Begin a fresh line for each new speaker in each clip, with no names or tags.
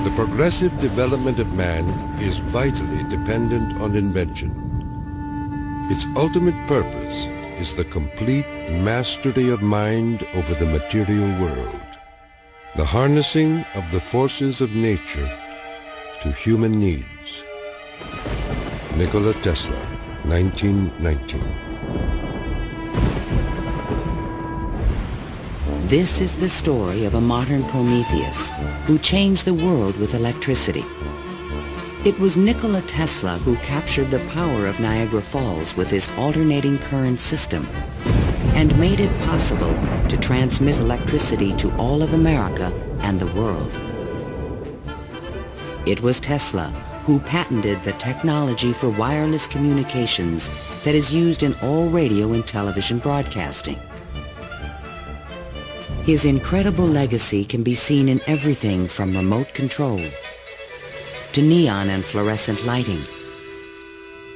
The progressive development of man is vitally dependent on invention. Its ultimate purpose is the complete mastery of mind over the material world, the harnessing of the forces of nature to human needs. Nikola Tesla, 1919.
This is the story of a modern Prometheus who changed the world with electricity. It was Nikola Tesla who captured the power of Niagara Falls with his alternating current system and made it possible to transmit electricity to all of America and the world. It was Tesla who patented the technology for wireless communications that is used in all radio and television broadcasting. His incredible legacy can be seen in everything from remote control to neon and fluorescent lighting,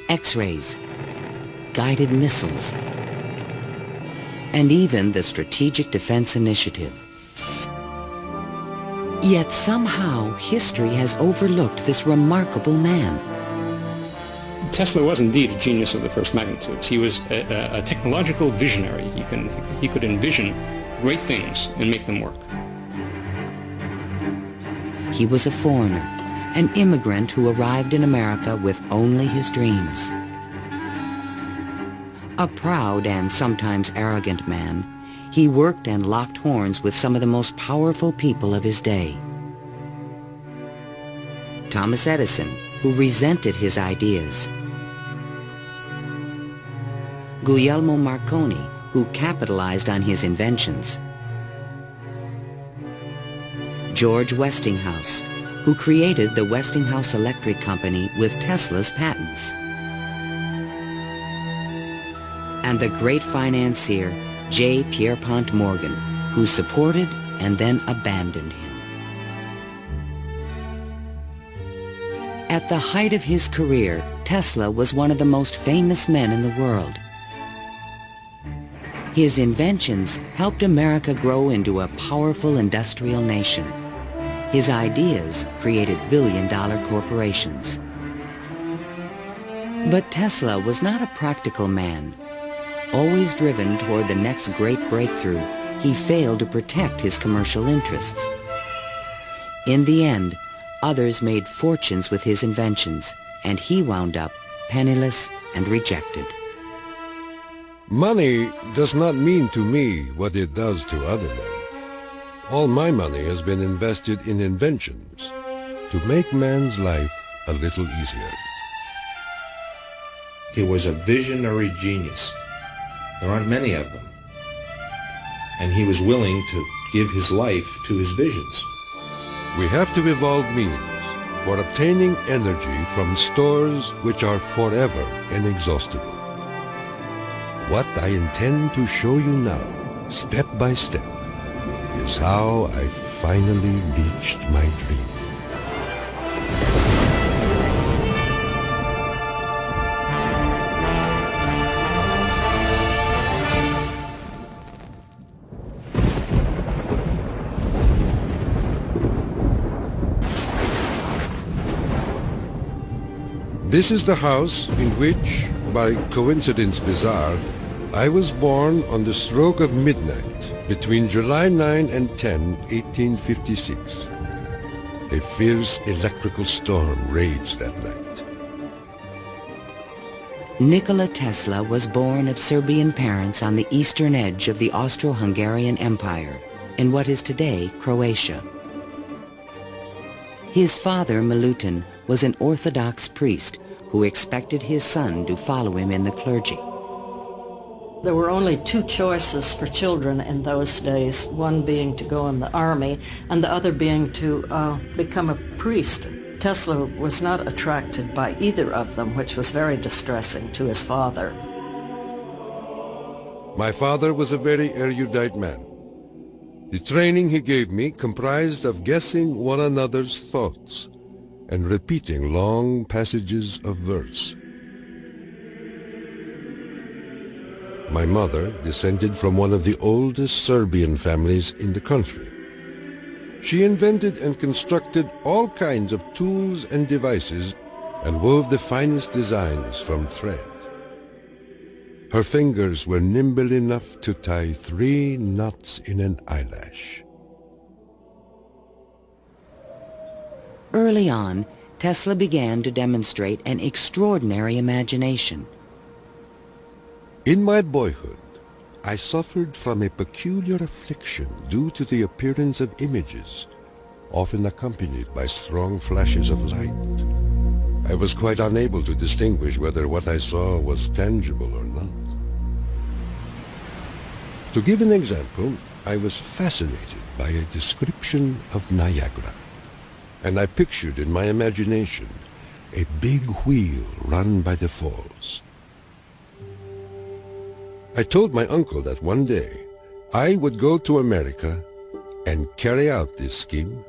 X-rays, guided missiles, and even the Strategic Defense Initiative. Yet somehow history has overlooked this remarkable man.
Tesla was indeed a genius of the first magnitude. He was a technological visionary. He could envision great things and make them work.
He was a foreigner, an immigrant who arrived in America with only his dreams. A proud and sometimes arrogant man, he worked and locked horns with some of the most powerful people of his day. Thomas Edison, who resented his ideas. Guglielmo Marconi, who capitalized on his inventions. George Westinghouse, who created the Westinghouse Electric Company with Tesla's patents. And the great financier, J. Pierpont Morgan, who supported and then abandoned him. At the height of his career, Tesla was one of the most famous men in the world. His inventions helped America grow into a powerful industrial nation. His ideas created billion-dollar corporations. But Tesla was not a practical man. Always driven toward the next great breakthrough, he failed to protect his commercial interests. In the end, others made fortunes with his inventions, and he wound up penniless and rejected.
Money does not mean to me what it does to other men. All my money has been invested in inventions to make man's life a little easier.
He was a visionary genius. There aren't many of them. And he was willing to give his life to his visions.
We have to evolve means for obtaining energy from stores which are forever inexhaustible. What I intend to show you now, step by step, is how I finally reached my dream. This is the house in which, by coincidence bizarre, I was born on the stroke of midnight between July 9 and 10, 1856. A fierce electrical storm raged that night.
Nikola Tesla was born of Serbian parents on the eastern edge of the Austro-Hungarian Empire, in what is today Croatia. His father, Milutin, was an Orthodox priest who expected his son to follow him in the clergy.
There were only two choices for children in those days, one being to go in the army and the other being to become a priest. Tesla was not attracted by either of them, which was very distressing to his father.
My father was a very erudite man. The training he gave me comprised of guessing one another's thoughts and repeating long passages of verse. My mother descended from one of the oldest Serbian families in the country. She invented and constructed all kinds of tools and devices and wove the finest designs from thread. Her fingers were nimble enough to tie 3 knots in an eyelash.
Early on, Tesla began to demonstrate an extraordinary imagination.
In my boyhood, I suffered from a peculiar affliction due to the appearance of images, often accompanied by strong flashes of light. I was quite unable to distinguish whether what I saw was tangible or not. To give an example, I was fascinated by a description of Niagara, and I pictured in my imagination a big wheel run by the falls. I told my uncle that one day I would go to America and carry out this scheme.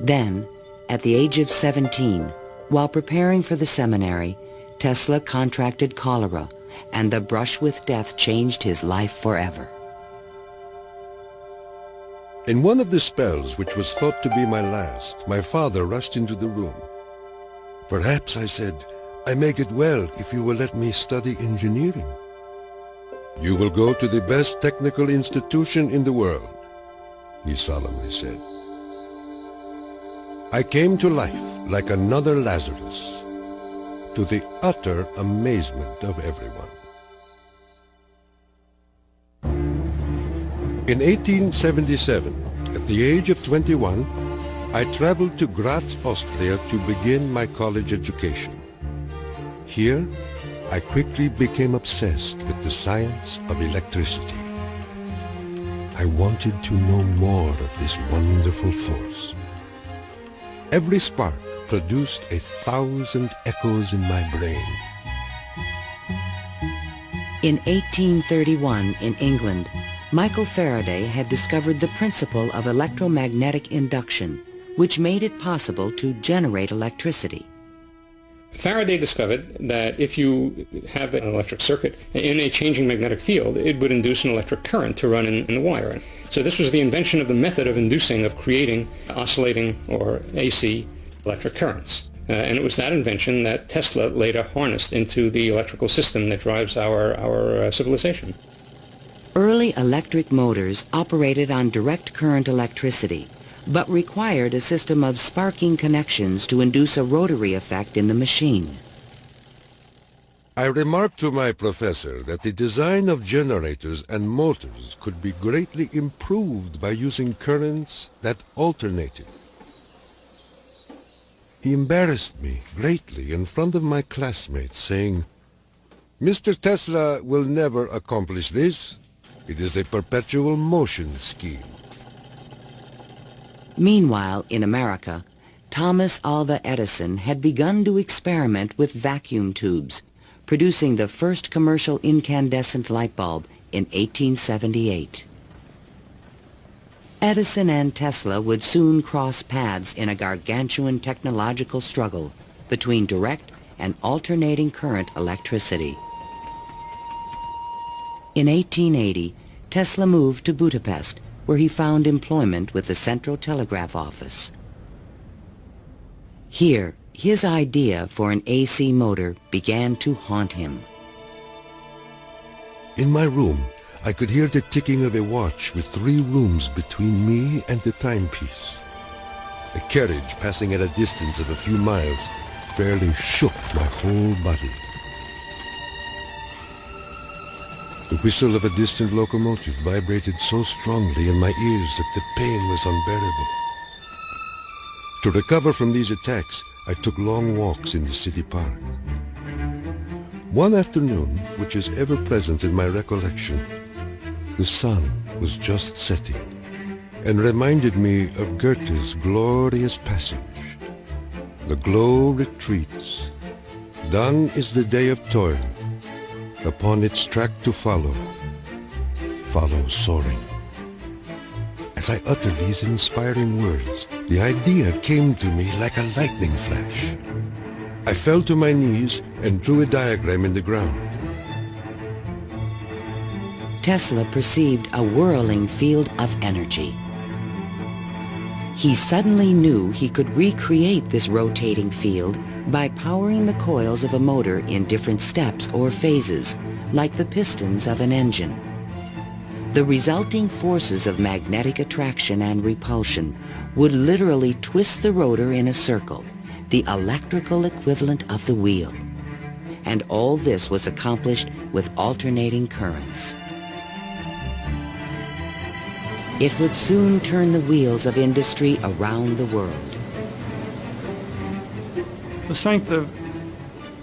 Then, at the age of 17, while preparing for the seminary, Tesla contracted cholera, and the brush with death changed his life forever.
In one of the spells, which was thought to be my last, my father rushed into the room. "Perhaps," I said, "I may get well if you will let me study engineering." "You will go to the best technical institution in the world," he solemnly said. I came to life like another Lazarus, to the utter amazement of everyone. In 1877, at the age of 21, I traveled to Graz, Austria to begin my college education. Here, I quickly became obsessed with the science of electricity. I wanted to know more of this wonderful force. Every spark produced 1,000 echoes in my brain.
In 1831, in England, Michael Faraday had discovered the principle of electromagnetic induction, which made it possible to generate electricity.
Faraday discovered that if you have an electric circuit in a changing magnetic field, it would induce an electric current to run in the wire. So this was the invention of the method of creating oscillating or AC electric currents. And it was that invention that Tesla later harnessed into the electrical system that drives our civilization.
Early electric motors operated on direct current electricity, but required a system of sparking connections to induce a rotary effect in the machine.
I remarked to my professor that the design of generators and motors could be greatly improved by using currents that alternated. He embarrassed me greatly in front of my classmates, saying, "Mr. Tesla will never accomplish this. It is a perpetual motion scheme."
Meanwhile, in America, Thomas Alva Edison had begun to experiment with vacuum tubes, producing the first commercial incandescent light bulb in 1878. Edison and Tesla would soon cross paths in a gargantuan technological struggle between direct and alternating current electricity. In 1880, Tesla moved to Budapest, where he found employment with the Central Telegraph Office. Here, his idea for an AC motor began to haunt him.
In my room, I could hear the ticking of a watch with 3 rooms between me and the timepiece. A carriage passing at a distance of a few miles fairly shook my whole body. The whistle of a distant locomotive vibrated so strongly in my ears that the pain was unbearable. To recover from these attacks, I took long walks in the city park. One afternoon, which is ever present in my recollection, the sun was just setting and reminded me of Goethe's glorious passage. The glow retreats. Done is the day of toil. Upon its track to follow soaring. As I uttered these inspiring words, the idea came to me like a lightning flash. I fell to my knees and drew a diagram in the ground.
Tesla perceived a whirling field of energy. He suddenly knew he could recreate this rotating field by powering the coils of a motor in different steps or phases, like the pistons of an engine. The resulting forces of magnetic attraction and repulsion would literally twist the rotor in a circle, the electrical equivalent of the wheel. And all this was accomplished with alternating currents. It would soon turn the wheels of industry around the world.
The strength of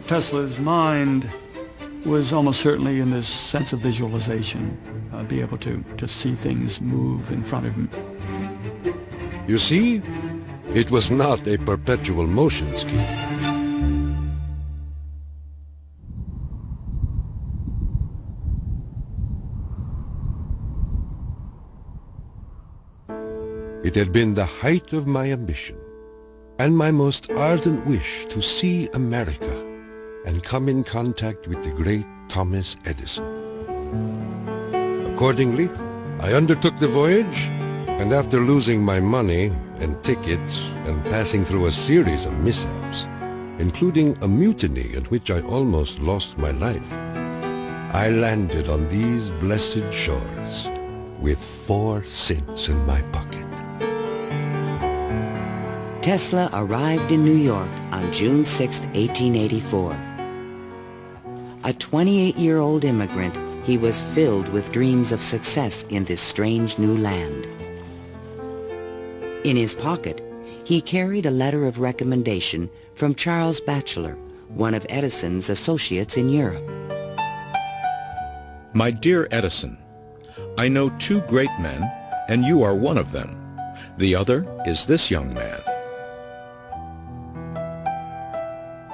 Tesla's mind was almost certainly in this sense of visualization, be able to see things move in front of him.
You see, it was not a perpetual motion scheme. It had been the height of my ambition and my most ardent wish to see America and come in contact with the great Thomas Edison. Accordingly, I undertook the voyage, and after losing my money and tickets and passing through a series of mishaps, including a mutiny in which I almost lost my life, I landed on these blessed shores with 4 cents in my pocket.
Tesla arrived in New York on June 6, 1884. A 28-year-old immigrant, he was filled with dreams of success in this strange new land. In his pocket, he carried a letter of recommendation from Charles Batchelor, one of Edison's associates in Europe.
My dear Edison, I know 2 great men, and you are one of them. The other is this young man.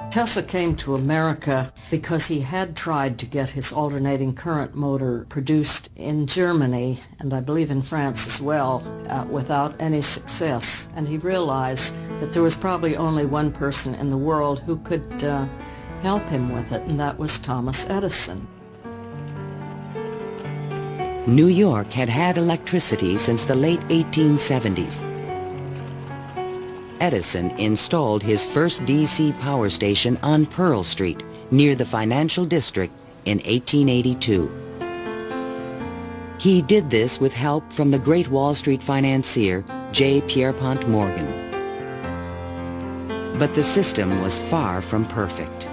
Tesla came to America because he had tried to get his alternating current motor produced in Germany, and I believe in France as well, without any success. And he realized that there was probably only one person in the world who could help him with it, and that was Thomas Edison.
New York had had electricity since the late 1870s. Edison installed his first DC power station on Pearl Street, near the financial district, in 1882. He did this with help from the great Wall Street financier J. Pierpont Morgan. But the system was far from perfect.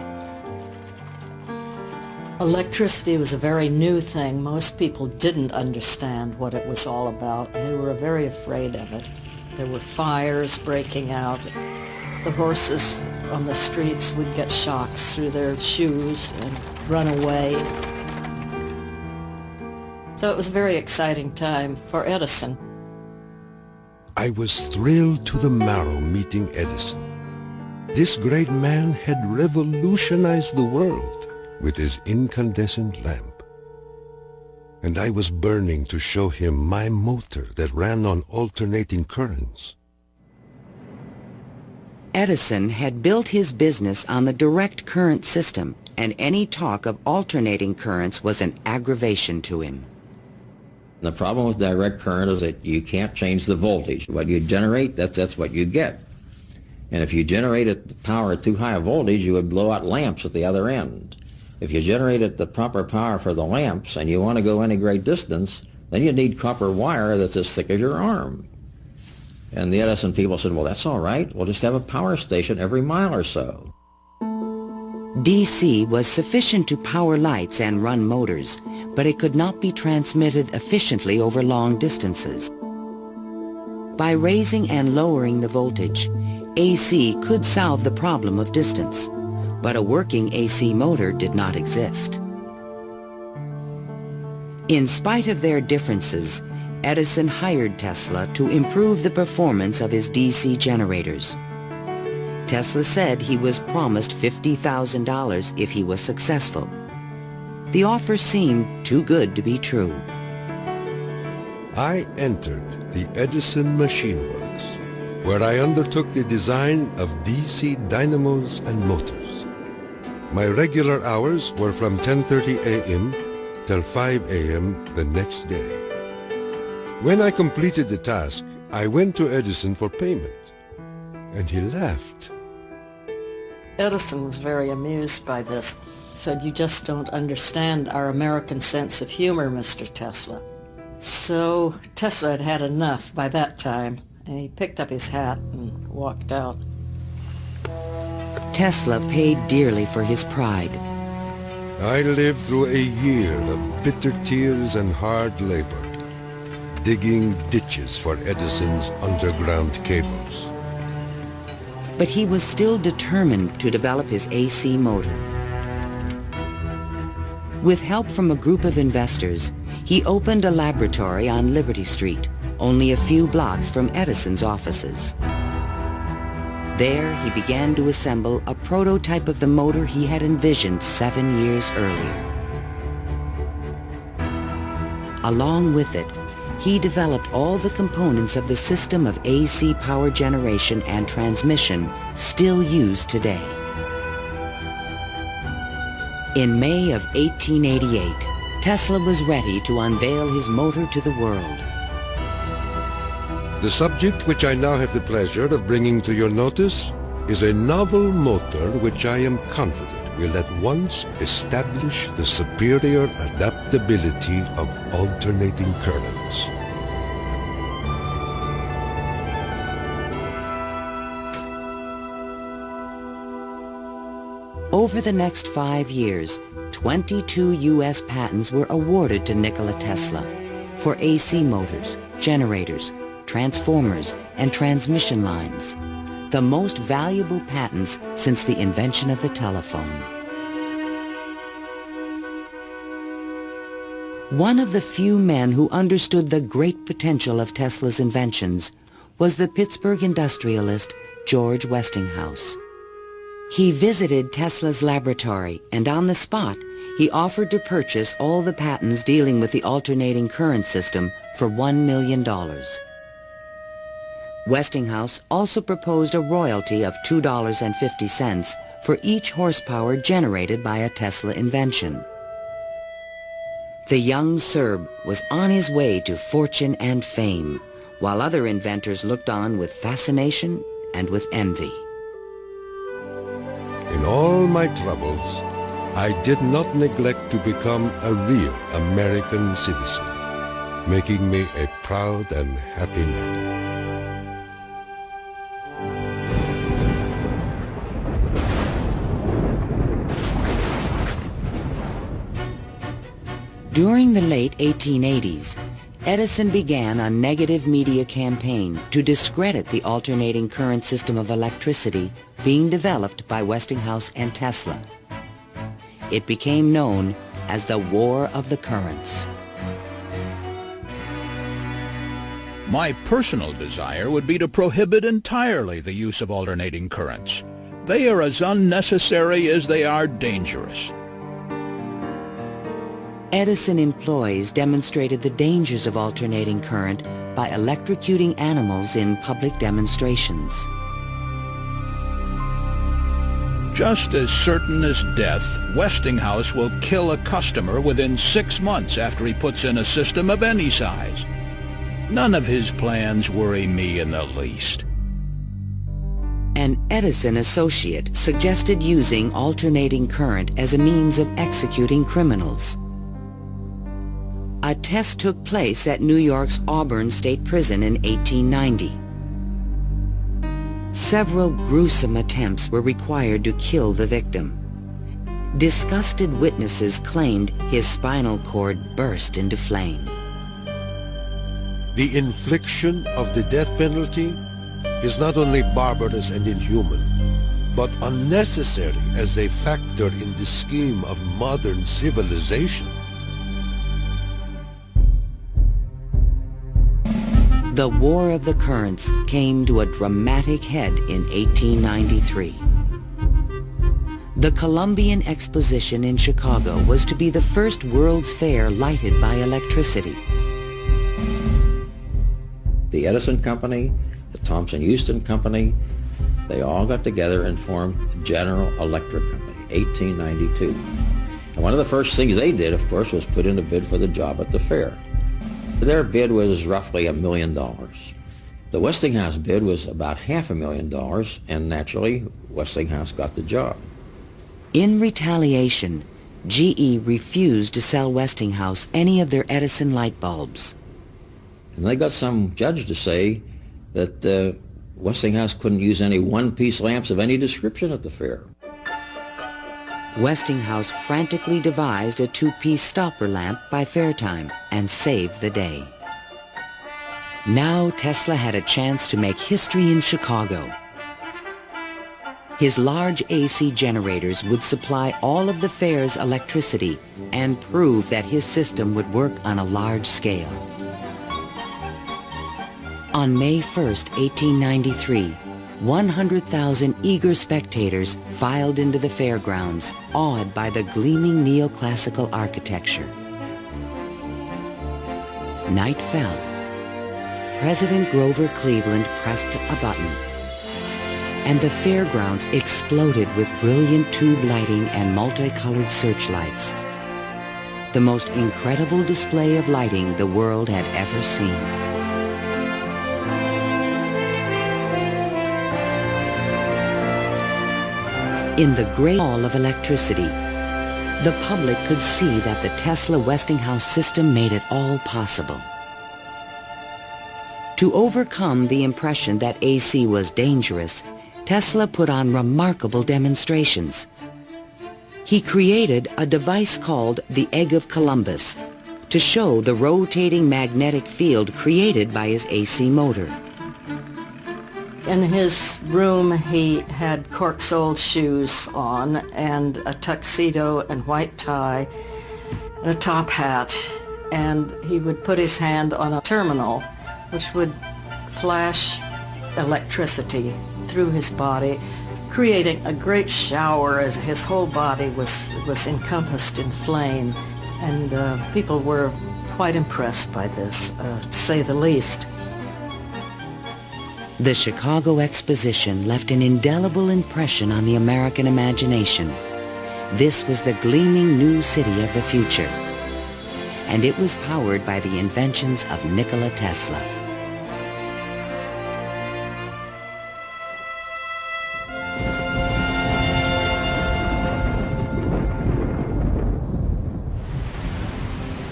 Electricity was a very new thing. Most people didn't understand what it was all about. They were very afraid of it. There were fires breaking out. The horses on the streets would get shocks through their shoes and run away. So it was a very exciting time for Edison.
I was thrilled to the marrow meeting Edison. This great man had revolutionized the world with his incandescent lamp. And I was burning to show him my motor that ran on alternating currents.
Edison had built his business on the direct current system, and any talk of alternating currents was an aggravation to him.
The problem with direct current is that you can't change the voltage. What you generate, that's what you get. And if you generated the power at too high a voltage, you would blow out lamps at the other end. If you generated the proper power for the lamps and you want to go any great distance, then you need copper wire that's as thick as your arm. And the Edison people said, well, that's all right. We'll just have a power station every mile or so.
DC was sufficient to power lights and run motors, but it could not be transmitted efficiently over long distances. By raising and lowering the voltage, AC could solve the problem of distance, but a working AC motor did not exist. In spite of their differences, Edison hired Tesla to improve the performance of his DC generators. Tesla said he was promised $50,000 if he was successful. The offer seemed too good to be true.
I entered the Edison Machine Works, where I undertook the design of DC dynamos and motors. My regular hours were from 10:30 a.m. till 5 a.m. the next day. When I completed the task, I went to Edison for payment, and he laughed.
Edison was very amused by this. Said, "You just don't understand our American sense of humor, Mr. Tesla." So Tesla had had enough by that time, and he picked up his hat and walked out.
Tesla paid dearly for his pride.
I lived through a year of bitter tears and hard labor, digging ditches for Edison's underground cables.
But he was still determined to develop his AC motor. With help from a group of investors, he opened a laboratory on Liberty Street, only a few blocks from Edison's offices. There, he began to assemble a prototype of the motor he had envisioned 7 years earlier. Along with it, he developed all the components of the system of AC power generation and transmission still used today. In May of 1888, Tesla was ready to unveil his motor to the world.
The subject which I now have the pleasure of bringing to your notice is a novel motor which I am confident will at once establish the superior adaptability of alternating currents.
Over the next 5 years, 22 U.S. patents were awarded to Nikola Tesla for AC motors, generators, transformers, and transmission lines, the most valuable patents since the invention of the telephone. One of the few men who understood the great potential of Tesla's inventions was the Pittsburgh industrialist George Westinghouse. He visited Tesla's laboratory, and on the spot, he offered to purchase all the patents dealing with the alternating current system for $1 million. Westinghouse also proposed a royalty of $2.50 for each horsepower generated by a Tesla invention. The young Serb was on his way to fortune and fame, while other inventors looked on with fascination and with envy.
In all my troubles, I did not neglect to become a real American citizen, making me a proud and happy man.
During the late 1880s, Edison began a negative media campaign to discredit the alternating current system of electricity being developed by Westinghouse and Tesla. It became known as the War of the Currents.
My personal desire would be to prohibit entirely the use of alternating currents. They are as unnecessary as they are dangerous.
Edison employees demonstrated the dangers of alternating current by electrocuting animals in public demonstrations.
Just as certain as death, Westinghouse will kill a customer within 6 months after he puts in a system of any size. None of his plans worry me in the least.
An Edison associate suggested using alternating current as a means of executing criminals. A test took place at New York's Auburn State Prison in 1890. Several gruesome attempts were required to kill the victim. Disgusted witnesses claimed his spinal cord burst into flame.
The infliction of the death penalty is not only barbarous and inhuman, but unnecessary as a factor in the scheme of modern civilization.
The War of the Currents came to a dramatic head in 1893. The Columbian Exposition in Chicago was to be the first World's Fair lighted by electricity.
The Edison Company, the Thomson Houston Company, they all got together and formed General Electric Company. 1892. And one of the first things they did, of course, was put in a bid for the job at the fair. Their bid was roughly $1 million. The Westinghouse bid was about $500,000, and naturally, Westinghouse got the job.
In retaliation, GE refused to sell Westinghouse any of their Edison light bulbs.
And they got some judge to say that Westinghouse couldn't use any one-piece lamps of any description at the fair.
Westinghouse frantically devised a two-piece stopper lamp by fair time and saved the day. Now Tesla had a chance to make history in Chicago. His large AC generators would supply all of the fair's electricity and prove that his system would work on a large scale. On May 1st, 1893, 100,000 eager spectators filed into the fairgrounds, awed by the gleaming neoclassical architecture. Night fell. President Grover Cleveland pressed a button, and the fairgrounds exploded with brilliant tube lighting and multicolored searchlights. The most incredible display of lighting the world had ever seen. In the great hall of electricity, the public could see that the Tesla Westinghouse system made it all possible. To overcome the impression that AC was dangerous, Tesla put on remarkable demonstrations. He created a device called the Egg of Columbus to show the rotating magnetic field created by his AC motor.
In his room, he had cork-soled shoes on and a tuxedo and white tie and a top hat, and he would put his hand on a terminal which would flash electricity through his body, creating a great shower as his whole body was encompassed in flame, and people were quite impressed by this, to say the least.
The Chicago Exposition left an indelible impression on the American imagination. This was the gleaming new city of the future, and it was powered by the inventions of Nikola Tesla.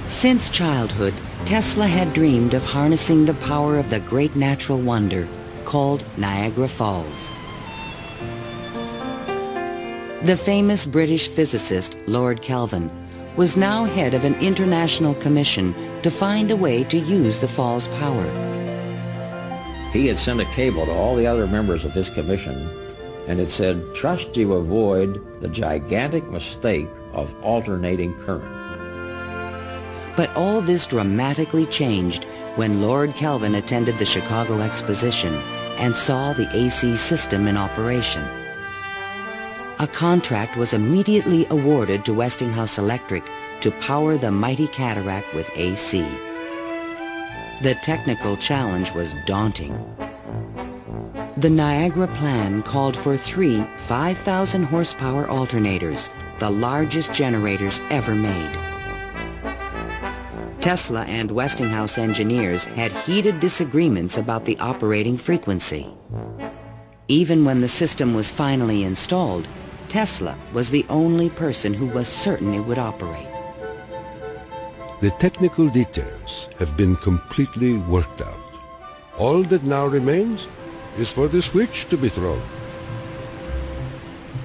Since childhood, Tesla had dreamed of harnessing the power of the great natural wonder called Niagara Falls. The famous British physicist Lord Kelvin was now head of an international commission to find a way to use the fall's power.
He had sent a cable to all the other members of his commission, and it said, "Trust you avoid the gigantic mistake of alternating current."
But all this dramatically changed when Lord Kelvin attended the Chicago Exposition and saw the AC system in operation. A contract was immediately awarded to Westinghouse Electric to power the mighty cataract with AC. The technical challenge was daunting. The Niagara plan called for 3 5,000 horsepower alternators, the largest generators ever made. Tesla and Westinghouse engineers had heated disagreements about the operating frequency. Even when the system was finally installed, Tesla was the only person who was certain it would operate.
The technical details have been completely worked out. All that now remains is for the switch to be thrown.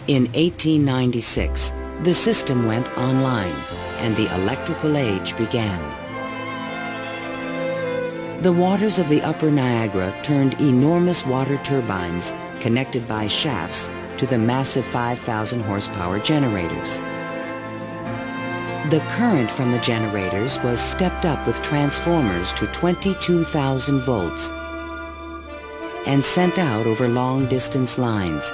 In 1896, the system went online and the electrical age began. The waters of the upper Niagara turned enormous water turbines connected by shafts to the massive 5,000 horsepower generators. The current from the generators was stepped up with transformers to 22,000 volts and sent out over long-distance lines,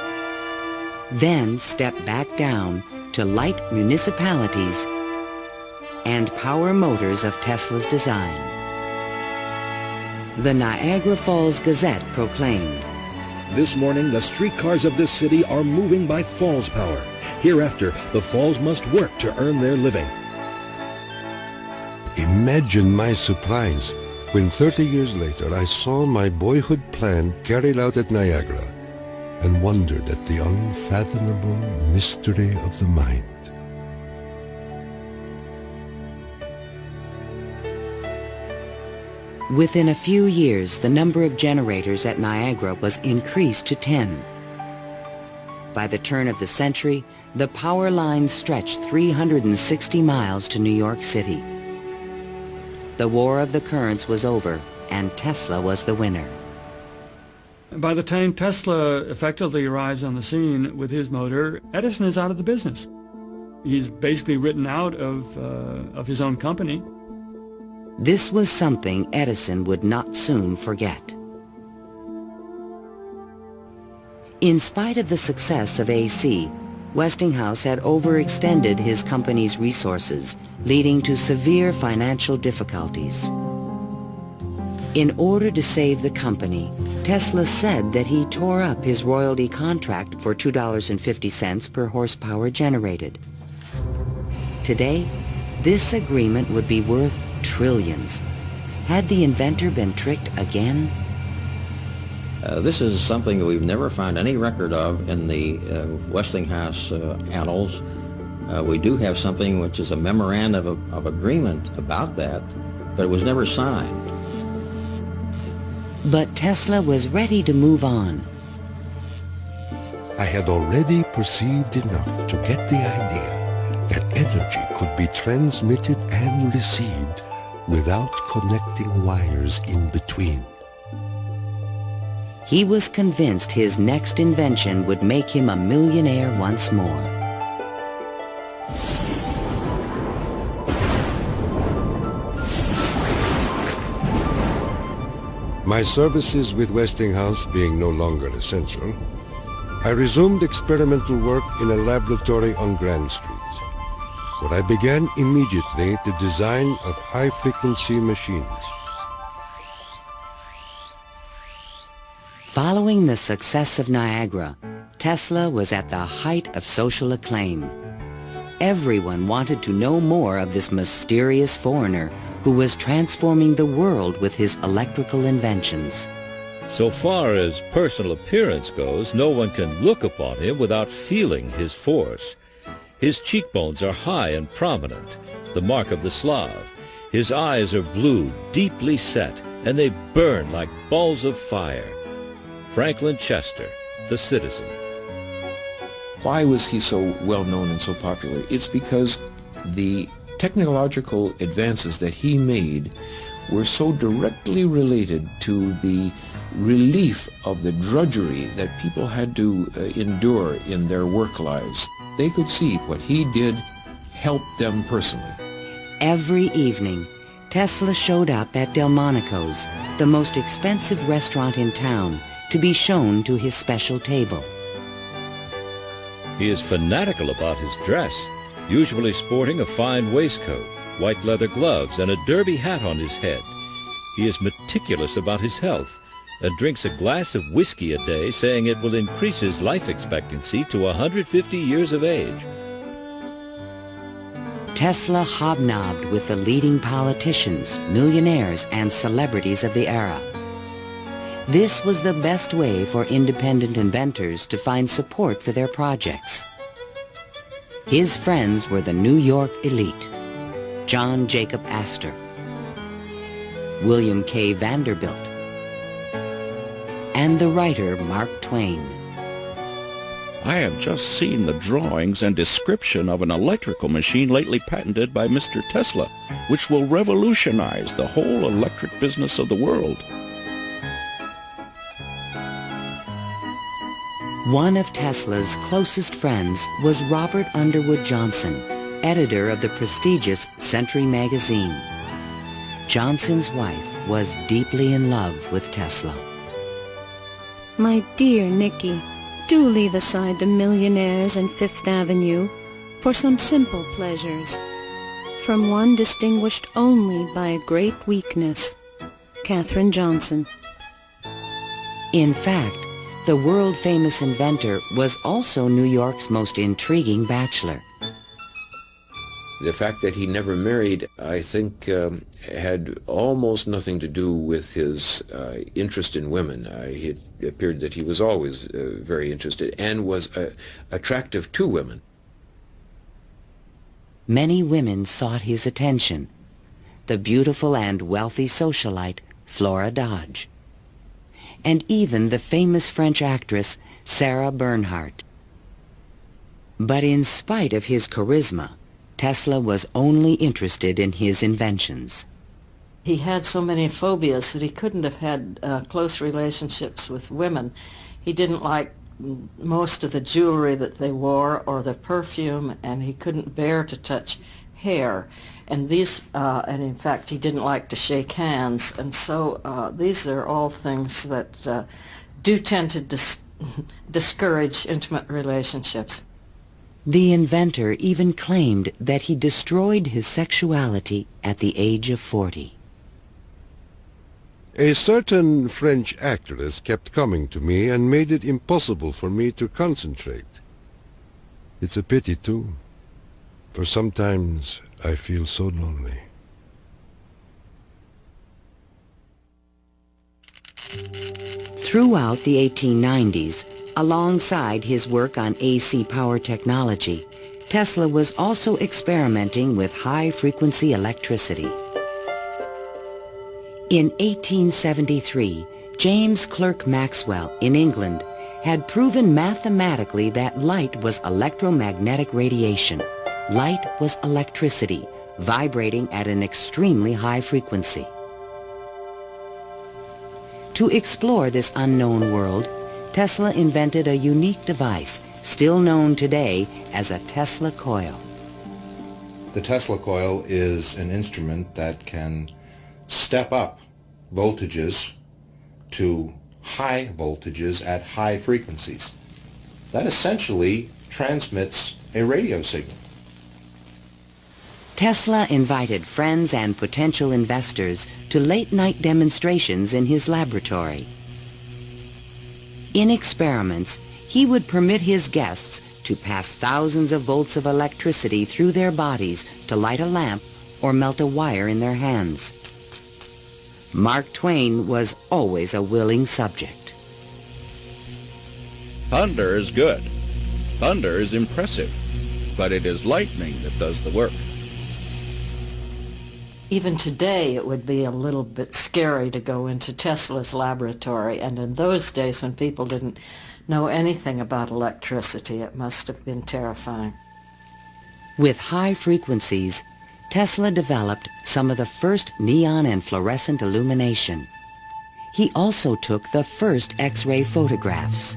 then stepped back down to light municipalities and power motors of Tesla's design. The Niagara Falls Gazette proclaimed,
"This morning, the streetcars of this city are moving by Falls power. Hereafter, the Falls must work to earn their living.
Imagine my surprise when 30 years later I saw my boyhood plan carried out at Niagara and wondered at the unfathomable mystery of the mind.
Within a few years, the number of generators at Niagara was increased to 10. By the turn of the century, the power lines stretched 360 miles to New York City. The War of the Currents was over, and Tesla was the winner.
By the time Tesla effectively arrives on the scene with his motor, Edison is out of the business. He's basically written out of his own company.
This was something Edison would not soon forget. In spite of the success of AC, Westinghouse had overextended his company's resources, leading to severe financial difficulties. In order to save the company, Tesla said that he tore up his royalty contract for $2.50 per horsepower generated. Today, this agreement would be worth trillions. Had the inventor been tricked again?
This is something that we've never found any record of in the Westinghouse annals. We do have something which is a memorandum of agreement about that, but it was never signed.
But Tesla was ready to move on.
I had already perceived enough to get the idea that energy could be transmitted and received without connecting wires in between.
He was convinced his next invention would make him a millionaire once more.
My services with Westinghouse being no longer essential, I resumed experimental work in a laboratory on Grand Street, where I began immediately the design of high-frequency machines.
Following the success of Niagara, Tesla was at the height of social acclaim. Everyone wanted to know more of this mysterious foreigner who was transforming the world with his electrical inventions.
So far as personal appearance goes, no one can look upon him without feeling his force. His cheekbones are high and prominent, the mark of the Slav. His eyes are blue, deeply set, and they burn like balls of fire. Franklin Chester, the citizen.
Why was he so well known and so popular? It's because the technological advances that he made were so directly related to the relief of the drudgery that people had to endure in their work lives. They could see what he did helped them personally.
Every evening, Tesla showed up at Delmonico's, the most expensive restaurant in town, to be shown to his special table.
He is fanatical about his dress, usually sporting a fine waistcoat, white leather gloves, and a derby hat on his head. He is meticulous about his health and drinks a glass of whiskey a day, saying it will increase his life expectancy to 150 years of age.
Tesla hobnobbed with the leading politicians, millionaires, and celebrities of the era. This was the best way for independent inventors to find support for their projects. His friends were the New York elite: John Jacob Astor, William K. Vanderbilt, and the writer Mark Twain.
I have just seen the drawings and description of an electrical machine lately patented by Mr. Tesla, which will revolutionize the whole electric business of the world.
One of Tesla's closest friends was Robert Underwood Johnson, editor of the prestigious Century magazine. Johnson's wife was deeply in love with Tesla.
My dear Nicky, do leave aside the millionaires and Fifth Avenue for some simple pleasures. From one distinguished only by a great weakness, Katherine Johnson.
In fact, The world-famous inventor was also New York's most intriguing bachelor.
The fact that he never married, I think, had almost nothing to do with his interest in women. It appeared that he was always very interested and was attractive to women.
Many women sought his attention. The beautiful and wealthy socialite Flora Dodge, and even the famous French actress Sarah Bernhardt. But in spite of his charisma, Tesla was only interested in his inventions.
He had so many phobias that he couldn't have had close relationships with women. He didn't like most of the jewelry that they wore or the perfume, and he couldn't bear to touch hair. And and in fact, he didn't like to shake hands. And so these are all things that do tend to discourage intimate relationships.
The inventor even claimed that he destroyed his sexuality at the age of 40.
A certain French actress kept coming to me and made it impossible for me to concentrate. It's a pity, too, for sometimes I feel so lonely.
Throughout the 1890s, alongside his work on AC power technology, Tesla was also experimenting with high-frequency electricity. In 1873, James Clerk Maxwell in England had proven mathematically that light was electromagnetic radiation. Light was electricity, vibrating at an extremely high frequency. To explore this unknown world, Tesla invented a unique device, still known today as a Tesla coil.
The Tesla coil is an instrument that can step up voltages to high voltages at high frequencies. That essentially transmits a radio signal.
Tesla invited friends and potential investors to late-night demonstrations in his laboratory. In experiments, he would permit his guests to pass thousands of volts of electricity through their bodies to light a lamp or melt a wire in their hands. Mark Twain was always a willing subject.
Thunder is good. Thunder is impressive. But it is lightning that does the work.
Even today, it would be a little bit scary to go into Tesla's laboratory, and in those days when people didn't know anything about electricity, it must have been terrifying.
With high frequencies, Tesla developed some of the first neon and fluorescent illumination. He also took the first X-ray photographs.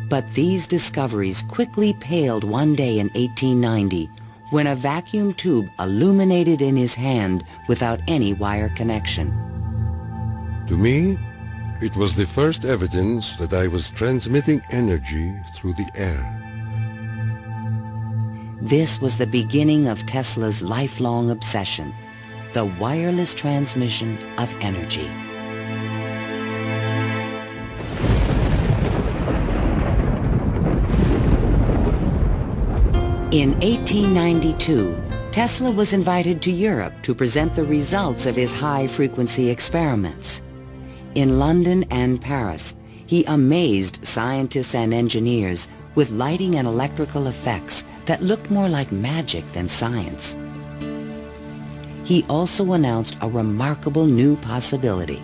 But these discoveries quickly paled one day in 1890 when a vacuum tube illuminated in his hand without any wire connection.
To me, it was the first evidence that I was transmitting energy through the air.
This was the beginning of Tesla's lifelong obsession, the wireless transmission of energy. In 1892, Tesla was invited to Europe to present the results of his high-frequency experiments. In London and Paris, he amazed scientists and engineers with lighting and electrical effects that looked more like magic than science. He also announced a remarkable new possibility.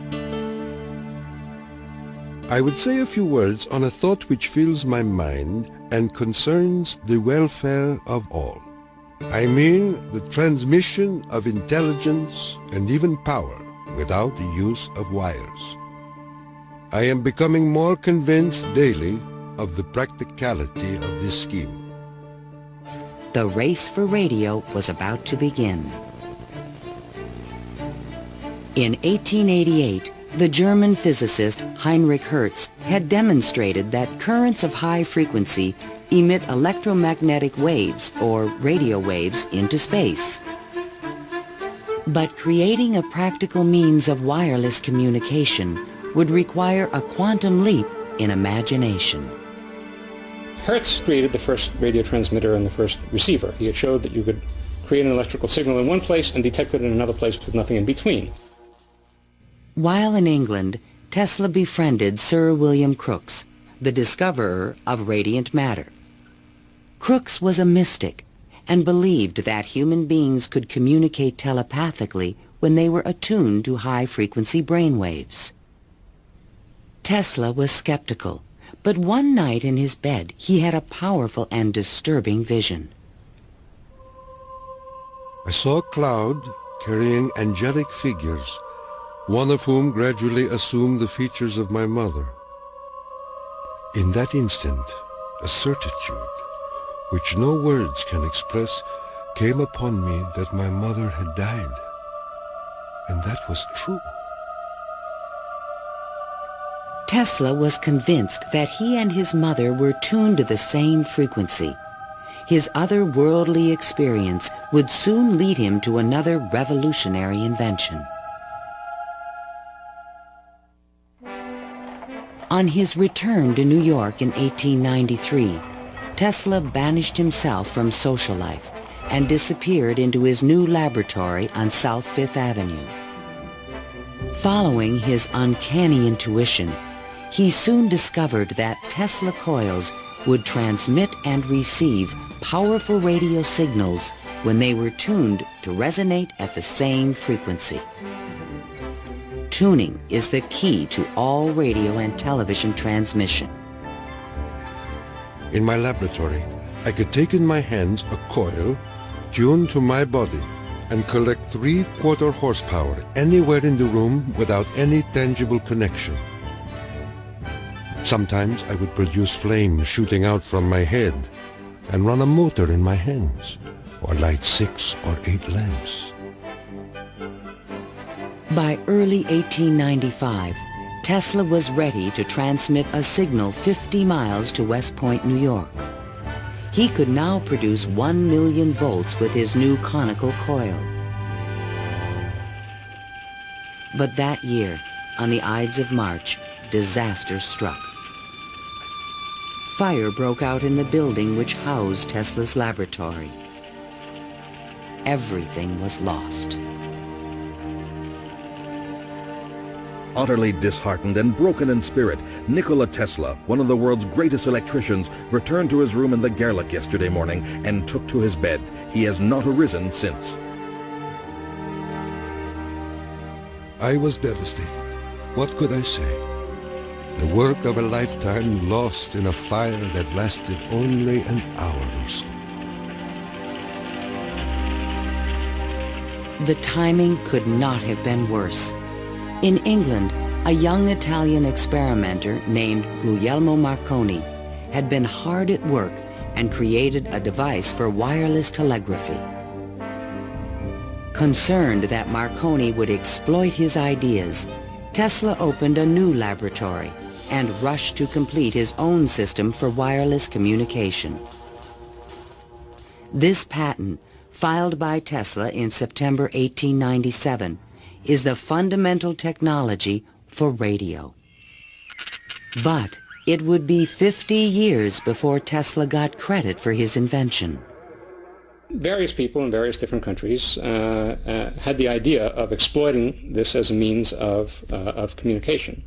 I would say a few words on a thought which fills my mind and concerns the welfare of all. I mean the transmission of intelligence and even power without the use of wires. I am becoming more convinced daily of the practicality of this scheme.
The race for radio was about to begin. In 1888, the German physicist Heinrich Hertz had demonstrated that currents of high frequency emit electromagnetic waves, or radio waves, into space. But creating a practical means of wireless communication would require a quantum leap in imagination.
Hertz created the first radio transmitter and the first receiver. He had showed that you could create an electrical signal in one place and detect it in another place with nothing in between.
While in England, Tesla befriended Sir William Crookes, the discoverer of radiant matter. Crookes was a mystic and believed that human beings could communicate telepathically when they were attuned to high-frequency brainwaves. Tesla was skeptical, but one night in his bed he had a powerful and disturbing vision.
I saw a cloud carrying angelic figures, one of whom gradually assumed the features of my mother. In that instant, a certitude, which no words can express, came upon me that my mother had died. And that was true.
Tesla was convinced that he and his mother were tuned to the same frequency. His otherworldly experience would soon lead him to another revolutionary invention. On his return to New York in 1893, Tesla banished himself from social life and disappeared into his new laboratory on South Fifth Avenue. Following his uncanny intuition, he soon discovered that Tesla coils would transmit and receive powerful radio signals when they were tuned to resonate at the same frequency. Tuning is the key to all radio and television transmission.
In my laboratory, I could take in my hands a coil tuned to my body and collect 3/4 horsepower anywhere in the room without any tangible connection. Sometimes I would produce flame shooting out from my head and run a motor in my hands, or light 6 or 8 lamps.
By early 1895, Tesla was ready to transmit a signal 50 miles to West Point, New York. He could now produce 1 million volts with his new conical coil. But that year, on the Ides of March, disaster struck. Fire broke out in the building which housed Tesla's laboratory. Everything was lost.
Utterly disheartened and broken in spirit, Nikola Tesla, one of the world's greatest electricians, returned to his room in the Gerlach yesterday morning and took to his bed. He has not arisen since.
I was devastated. What could I say? The work of a lifetime lost in a fire that lasted only an hour or so.
The timing could not have been worse. In England, a young Italian experimenter named Guglielmo Marconi had been hard at work and created a device for wireless telegraphy. Concerned that Marconi would exploit his ideas, Tesla opened a new laboratory and rushed to complete his own system for wireless communication. This patent, filed by Tesla in September 1897, is the fundamental technology for radio. But it would be 50 years before Tesla got credit for his invention.
Various people in various different countries had the idea of exploiting this as a means of communication.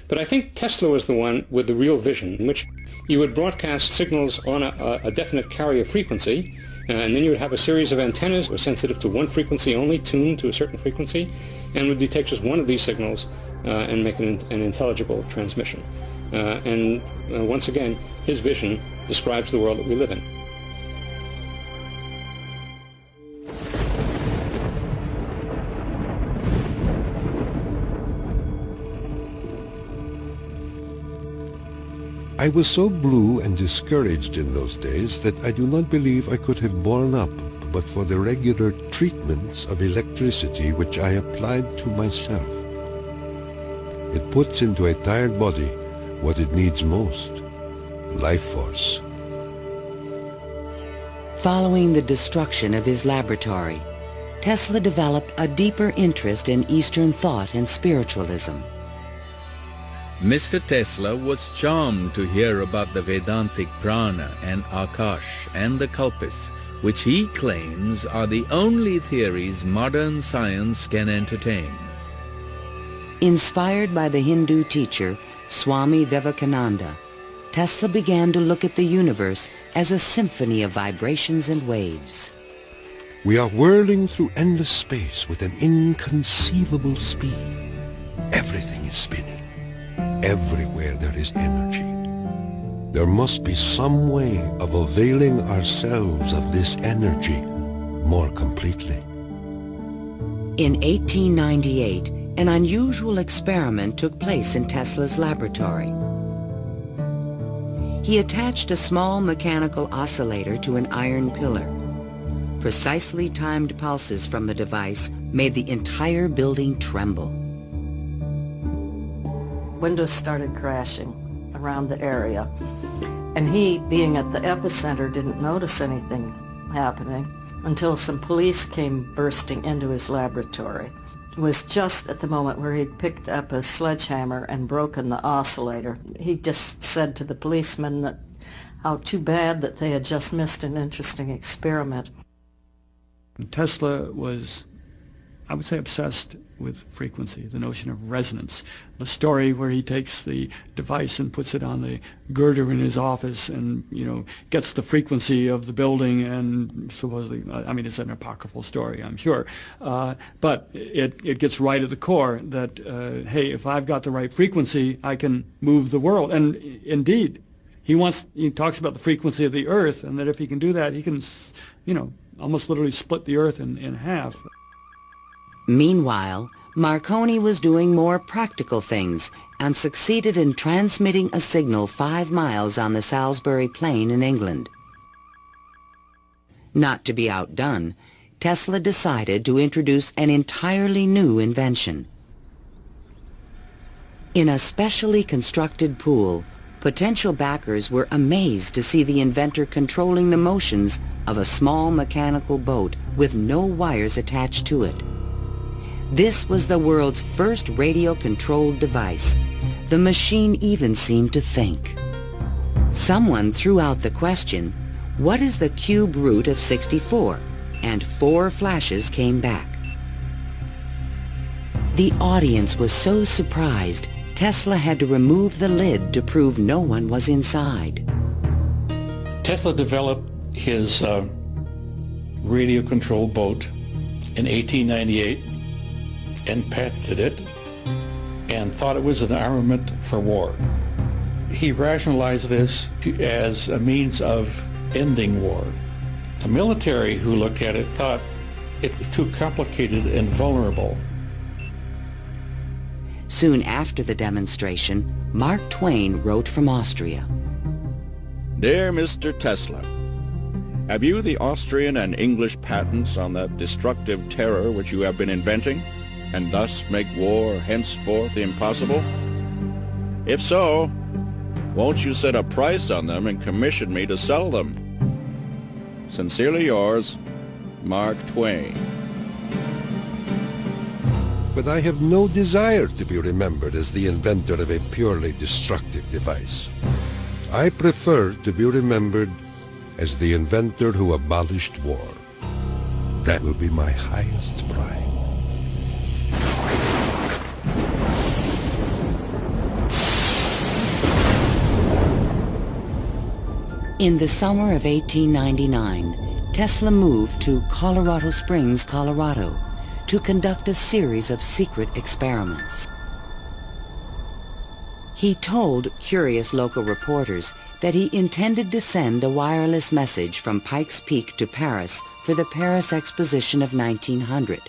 But I think Tesla was the one with the real vision, in which you would broadcast signals on a definite carrier frequency, and then you would have a series of antennas that were sensitive to one frequency only, tuned to a certain frequency, and would detect just one of these signals and make an intelligible transmission. Once again, his vision describes the world that we live in.
I was so blue and discouraged in those days that I do not believe I could have borne up but for the regular treatments of electricity which I applied to myself. It puts into a tired body what it needs most, life force.
Following the destruction of his laboratory, Tesla developed a deeper interest in Eastern thought and spiritualism.
Mr. Tesla was charmed to hear about the Vedantic prana and Akash and the Kalpis, which he claims are the only theories modern science can entertain.
Inspired by the Hindu teacher Swami Vivekananda, Tesla began to look at the universe as a symphony of vibrations and waves.
We are whirling through endless space with an inconceivable speed. Everything is spinning. Everywhere there is energy. There must be some way of availing ourselves of this energy more completely.
In 1898, an unusual experiment took place in Tesla's laboratory. He attached a small mechanical oscillator to an iron pillar. Precisely timed pulses from the device made the entire building tremble.
Windows started crashing around the area, and he, being at the epicenter, didn't notice anything happening until some police came bursting into his laboratory. It was just at the moment where he'd picked up a sledgehammer and broken the oscillator. He just said to the policemen that how too bad that they had just missed an interesting experiment.
Tesla was, I would say, obsessed with frequency, the notion of resonance. The story where he takes the device and puts it on the girder in his office and, gets the frequency of the building and supposedly, it's an apocryphal story, I'm sure, but it gets right at the core that, hey, if I've got the right frequency, I can move the world. And indeed, he talks about the frequency of the earth, and that if he can do that, he can, almost literally split the earth in half.
Meanwhile, Marconi was doing more practical things and succeeded in transmitting a signal 5 miles on the Salisbury Plain in England. Not to be outdone, Tesla decided to introduce an entirely new invention. In a specially constructed pool, potential backers were amazed to see the inventor controlling the motions of a small mechanical boat with no wires attached to it. This was the world's first radio-controlled device. The machine even seemed to think. Someone threw out the question, what is the cube root of 64? And 4 flashes came back. The audience was so surprised, Tesla had to remove the lid to prove no one was inside.
Tesla developed his radio-controlled boat in 1898 and patented it and thought it was an armament for war. He rationalized this as a means of ending war. The military who looked at it thought it was too complicated and vulnerable.
Soon after the demonstration, Mark Twain wrote from Austria.
Dear Mr. Tesla, have you the Austrian and English patents on that destructive terror which you have been inventing, and thus make war henceforth impossible? If so, won't you set a price on them and commission me to sell them? Sincerely yours, Mark Twain.
But I have no desire to be remembered as the inventor of a purely destructive device. I prefer to be remembered as the inventor who abolished war. That will be my highest pride.
In the summer of 1899, Tesla moved to Colorado Springs, Colorado, to conduct a series of secret experiments. He told curious local reporters that he intended to send a wireless message from Pikes Peak to Paris for the Paris Exposition of 1900.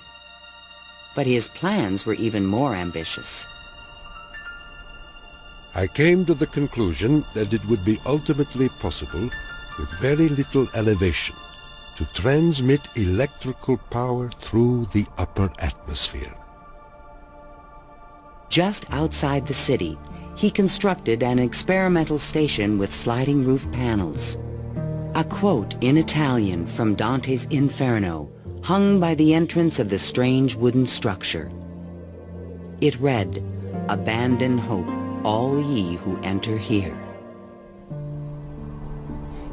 But his plans were even more ambitious.
I came to the conclusion that it would be ultimately possible, with very little elevation, to transmit electrical power through the upper atmosphere.
Just outside the city, he constructed an experimental station with sliding roof panels. A quote in Italian from Dante's Inferno hung by the entrance of the strange wooden structure. It read, "Abandon hope. all ye who enter here.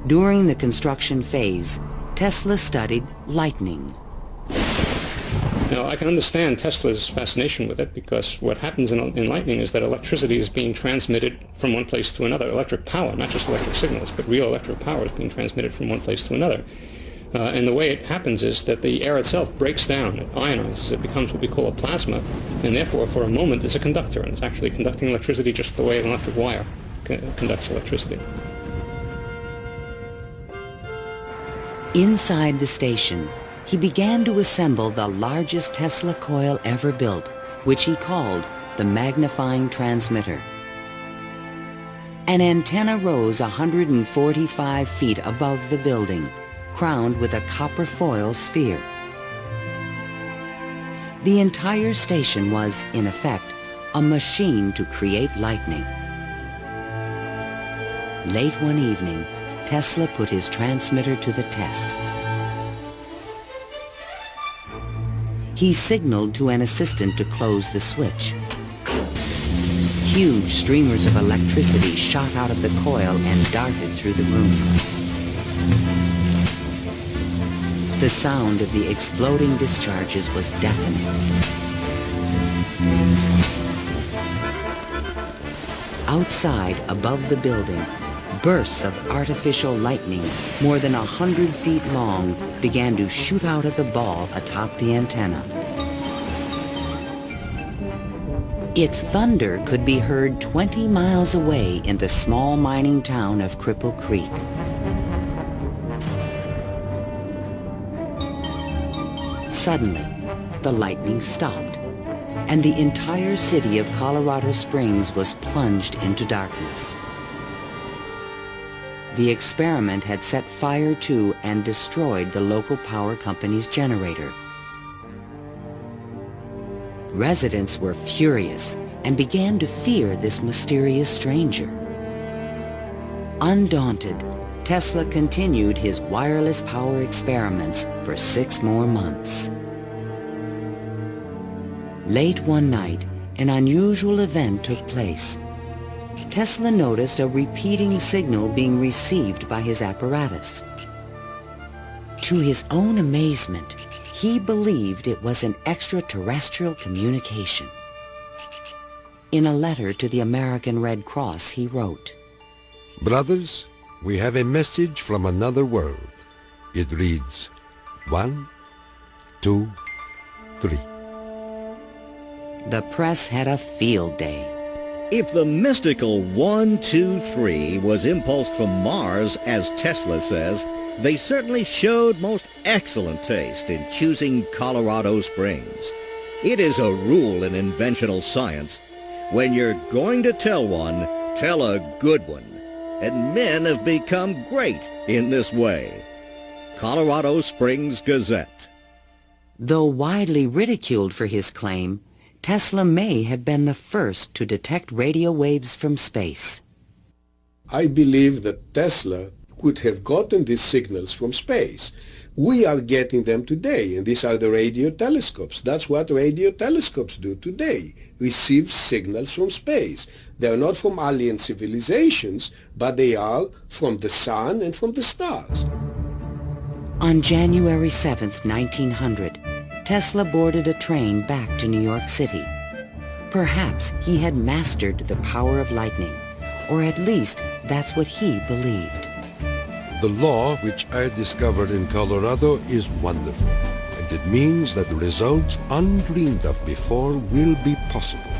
During the construction phase, Tesla studied lightning.
Now, I can understand Tesla's fascination with it, because what happens in lightning is that electricity is being transmitted from one place to another. Electric power, not just electric signals, but real electric power is being transmitted from one place to another. And the way it happens is that the air itself breaks down, it ionizes, it becomes what we call a plasma, and therefore for a moment it's a conductor, and it's actually conducting electricity just the way an electric wire conducts electricity.
Inside the station, he began to assemble the largest Tesla coil ever built, which he called the magnifying transmitter. An antenna rose 145 feet above the building, crowned with a copper foil sphere. The entire station was, in effect, a machine to create lightning. Late one evening, Tesla put his transmitter to the test. He signaled to an assistant to close the switch. Huge streamers of electricity shot out of the coil and darted through the room. The sound of the exploding discharges was deafening. Outside, above the building, bursts of artificial lightning, more than 100 feet long, began to shoot out of the ball atop the antenna. Its thunder could be heard 20 miles away in the small mining town of Cripple Creek. Suddenly, the lightning stopped, and the entire city of Colorado Springs was plunged into darkness. The experiment had set fire to and destroyed the local power company's generator. Residents were furious and began to fear this mysterious stranger. Undaunted, Tesla continued his wireless power experiments for 6 more months. Late one night, an unusual event took place. Tesla noticed a repeating signal being received by his apparatus. To his own amazement, he believed it was an extraterrestrial communication. In a letter to the American Red Cross, he wrote,
"Brothers, we have a message from another world. It reads, 1, 2, 3.
The press had a field day.
If the mystical 1, 2, 3 was impulsed from Mars, as Tesla says, they certainly showed most excellent taste in choosing Colorado Springs. It is a rule in inventional science. When you're going to tell one, tell a good one. And men have become great in this way. Colorado Springs Gazette.
Though widely ridiculed for his claim, Tesla may have been the first to detect radio waves from space.
I believe that Tesla could have gotten these signals from space. We are getting them today, and these are the radio telescopes. That's what radio telescopes do today, receive signals from space. They are not from alien civilizations, but they are from the sun and from the stars.
On January 7th, 1900, Tesla boarded a train back to New York City. Perhaps he had mastered the power of lightning, or at least that's what he believed.
The law which I discovered in Colorado is wonderful, and it means that results undreamed of before will be possible,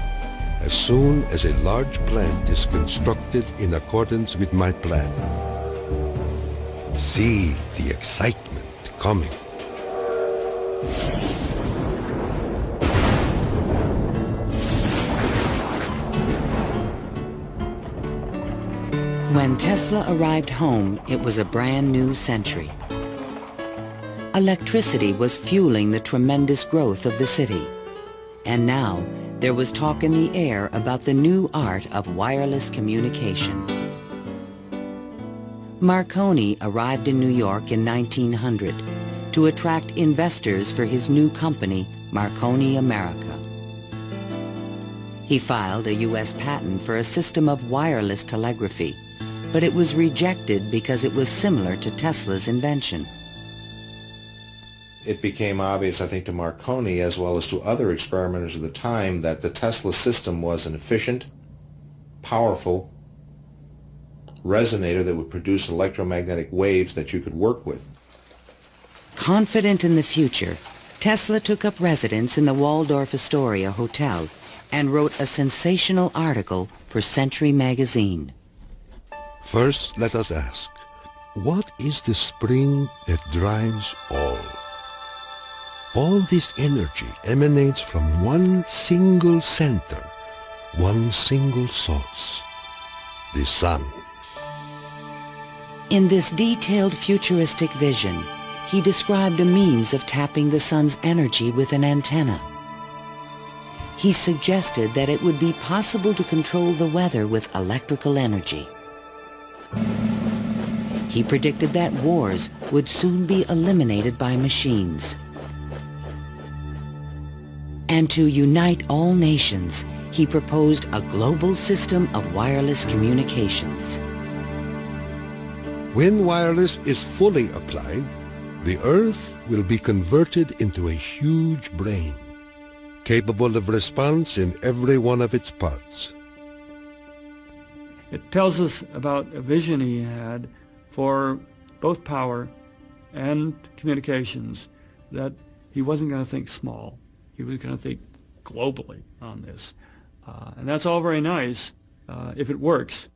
as soon as a large plant is constructed in accordance with my plan. See the excitement coming.
When Tesla arrived home, it was a brand new century. Electricity was fueling the tremendous growth of the city. And now, there was talk in the air about the new art of wireless communication. Marconi arrived in New York in 1900 to attract investors for his new company, Marconi America. He filed a U.S. patent for a system of wireless telegraphy, but it was rejected because it was similar to Tesla's invention.
It became obvious, I think, to Marconi as well as to other experimenters of the time that the Tesla system was an efficient, powerful resonator that would produce electromagnetic waves that you could work with.
Confident in the future, Tesla took up residence in the Waldorf Astoria Hotel and wrote a sensational article for Century magazine.
First, let us ask, what is the spring that drives all? All this energy emanates from one single center, one single source, the sun.
In this detailed futuristic vision, he described a means of tapping the sun's energy with an antenna. He suggested that it would be possible to control the weather with electrical energy. He predicted that wars would soon be eliminated by machines. And to unite all nations, he proposed a global system of wireless communications.
When wireless is fully applied, the Earth will be converted into a huge brain, capable of response in every one of its parts.
It tells us about a vision he had for both power and communications, that he wasn't going to think small. He was going to think globally on this. And that's all very nice if it works.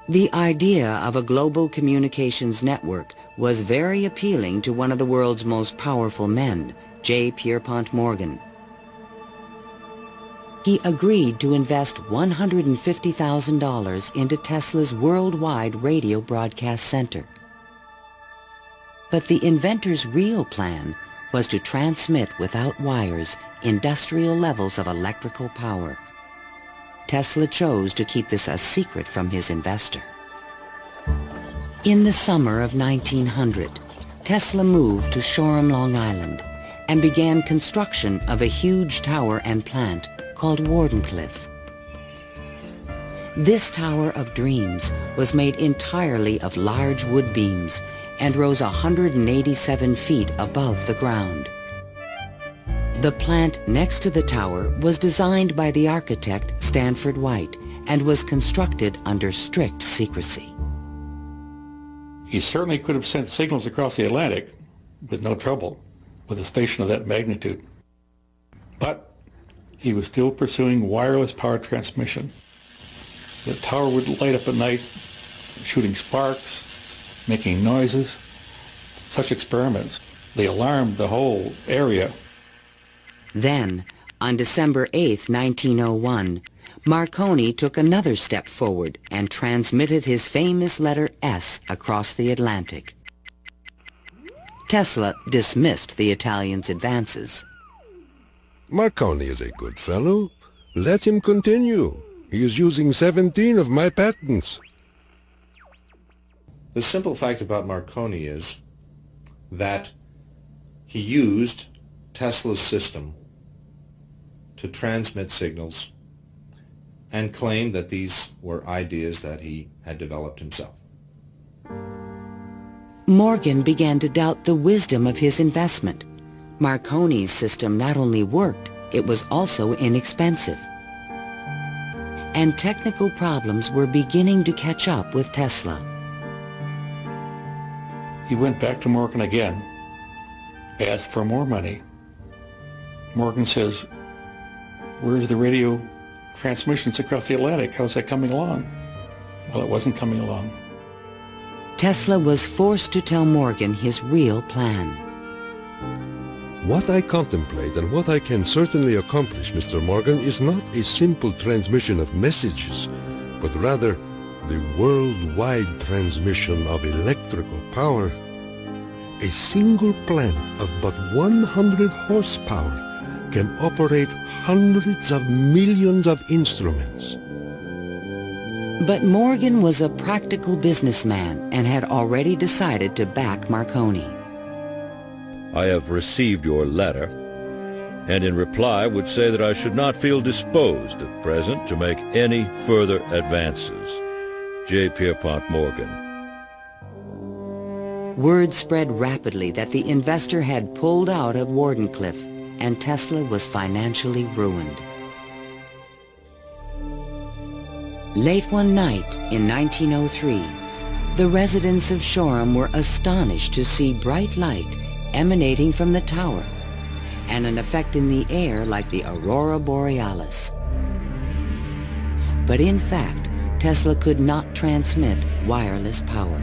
The idea of a global communications network was very appealing to one of the world's most powerful men, J. Pierpont Morgan. He agreed to invest $150,000 into Tesla's worldwide radio broadcast center. But the inventor's real plan was to transmit without wires industrial levels of electrical power. Tesla chose to keep this a secret from his investor. In the summer of 1900, Tesla moved to Shoreham, Long Island, and began construction of a huge tower and plant called Wardenclyffe. This Tower of Dreams was made entirely of large wood beams and rose 187 feet above the ground. The plant next to the tower was designed by the architect Stanford White and was constructed under strict secrecy.
He certainly could have sent signals across the Atlantic with no trouble with a station of that magnitude. But he was still pursuing wireless power transmission. The tower would light up at night, shooting sparks, making noises. Such experiments, they alarmed the whole area.
Then, on December 8, 1901, Marconi took another step forward and transmitted his famous letter S across the Atlantic. Tesla dismissed the Italian's advances.
Marconi is a good fellow. Let him continue. He is using 17 of my patents.
The simple fact about Marconi is that he used Tesla's system to transmit signals and claimed that these were ideas that he had developed himself.
Morgan began to doubt the wisdom of his investment. Marconi's system not only worked, it was also inexpensive. And technical problems were beginning to catch up with Tesla.
He went back to Morgan again, asked for more money. Morgan says, "Where's the radio transmissions across the Atlantic? How's that coming along?" Well, it wasn't coming along.
Tesla was forced to tell Morgan his real plan.
What I contemplate and what I can certainly accomplish, Mr. Morgan, is not a simple transmission of messages, but rather the worldwide transmission of electrical power. A single plant of but 100 horsepower can operate hundreds of millions of instruments.
But Morgan was a practical businessman and had already decided to back Marconi.
I have received your letter. and in reply would say that I should not feel disposed at present to make any further advances. J. Pierpont Morgan.
Word spread rapidly that the investor had pulled out of Wardenclyffe, and Tesla was financially ruined. Late one night in 1903, the residents of Shoreham were astonished to see bright light emanating from the tower, and an effect in the air like the aurora borealis. But in fact, Tesla could not transmit wireless power.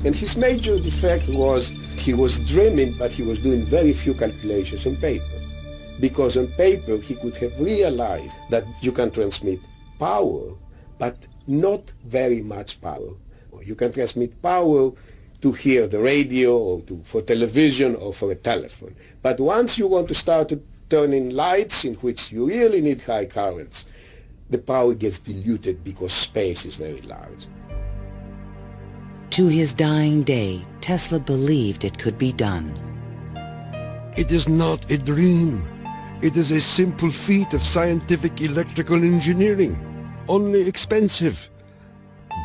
And his major defect was he was dreaming, but he was doing very few calculations on paper. Because on paper he could have realized that you can transmit power, but not very much power. You can transmit power to hear the radio or for television or for a telephone. But once you want to start turning lights in which you really need high currents, the power gets diluted because space is very large.
To his dying day, Tesla believed it could be done.
It is not a dream. It is a simple feat of scientific electrical engineering, only expensive.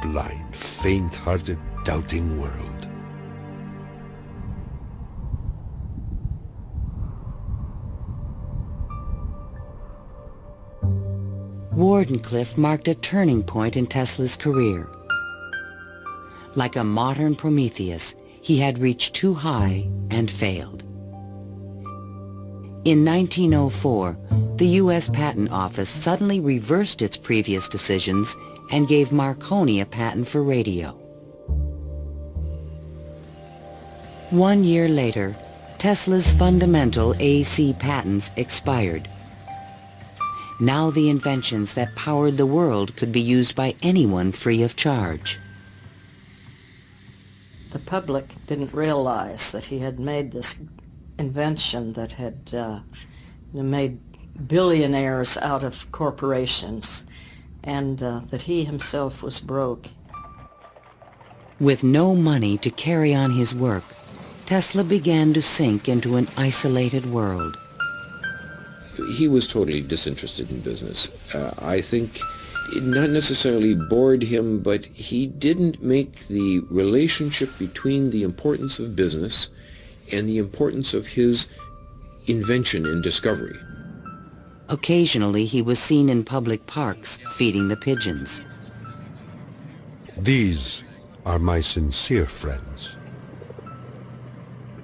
Blind, faint-hearted, doubting world.
Wardenclyffe marked a turning point in Tesla's career. Like a modern Prometheus, he had reached too high and failed. In 1904, the U.S. Patent Office suddenly reversed its previous decisions and gave Marconi a patent for radio. 1 year later, Tesla's fundamental AC patents expired. Now the inventions that powered the world could be used by anyone free of charge.
The public didn't realize that he had made this invention that had made billionaires out of corporations, and that he himself was broke.
With no money to carry on his work, Tesla began to sink into an isolated world.
He was totally disinterested in business. I think it not necessarily bored him, but he didn't make the relationship between the importance of business and the importance of his invention and discovery.
Occasionally, he was seen in public parks feeding the pigeons.
These are my sincere friends.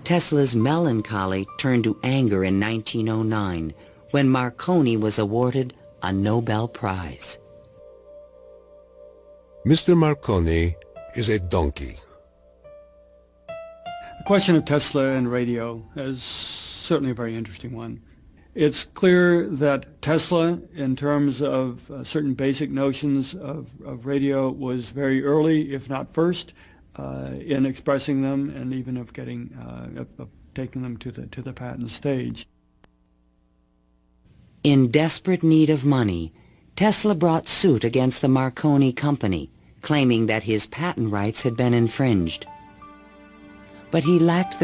Tesla's melancholy turned to anger in 1909 when Marconi was awarded a Nobel Prize.
Mr. Marconi is a donkey.
The question of Tesla and radio is certainly a very interesting one. It's clear that Tesla, in terms of certain basic notions of radio, was very early, if not first, in expressing them and even of getting taking them to the patent stage.
In desperate need of money, Tesla brought suit against the Marconi company, claiming that his patent rights had been infringed. But he lacked the